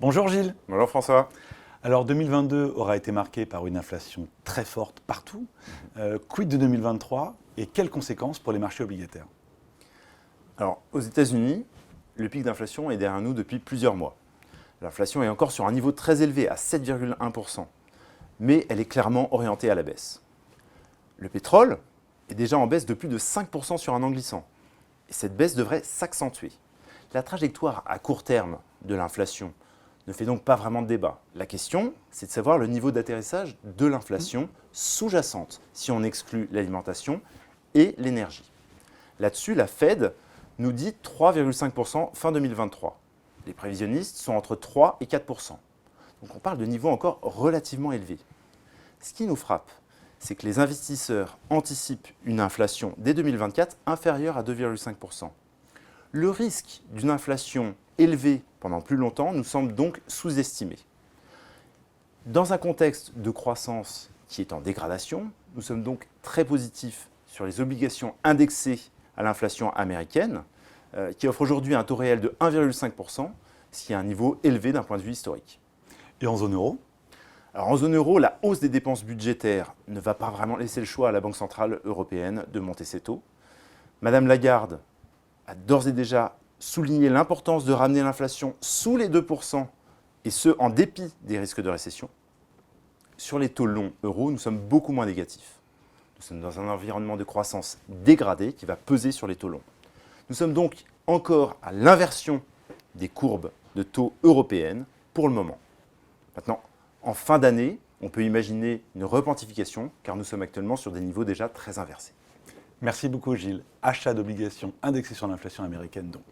Bonjour Gilles. Bonjour François. Alors 2022 aura été marqué par une inflation très forte partout. Quid de 2023 et quelles conséquences pour les marchés obligataires? Alors aux États-Unis, le pic d'inflation est derrière nous depuis plusieurs mois. L'inflation est encore sur un niveau très élevé à 7,1%, mais elle est clairement orientée à la baisse. Le pétrole est déjà en baisse de plus de 5% sur un an glissant. Et cette baisse devrait s'accentuer. La trajectoire à court terme de l'inflation ne fait donc pas vraiment de débat. La question, c'est de savoir le niveau d'atterrissage de l'inflation sous-jacente, si on exclut l'alimentation et l'énergie. Là-dessus, la Fed nous dit 3,5% fin 2023. Les prévisionnistes sont entre 3 et 4%. Donc on parle de niveaux encore relativement élevés. Ce qui nous frappe, c'est que les investisseurs anticipent une inflation dès 2024 inférieure à 2,5%. Le risque d'une inflation élevée pendant plus longtemps nous semble donc sous-estimé. Dans un contexte de croissance qui est en dégradation, nous sommes donc très positifs sur les obligations indexées à l'inflation américaine, qui offre aujourd'hui un taux réel de 1,5%, ce qui est un niveau élevé d'un point de vue historique. Et en zone euro? Alors en zone euro, la hausse des dépenses budgétaires ne va pas vraiment laisser le choix à la Banque centrale européenne de monter ses taux. Madame Lagarde a d'ores et déjà souligné l'importance de ramener l'inflation sous les 2%, et ce, en dépit des risques de récession. Sur les taux longs euro, nous sommes beaucoup moins négatifs. Nous sommes dans un environnement de croissance dégradé qui va peser sur les taux longs. Nous sommes donc encore à l'inversion des courbes de taux européennes pour le moment. Maintenant, en fin d'année, on peut imaginer une repentification car nous sommes actuellement sur des niveaux déjà très inversés. Merci beaucoup Gilles. Achat d'obligations indexées sur l'inflation américaine donc.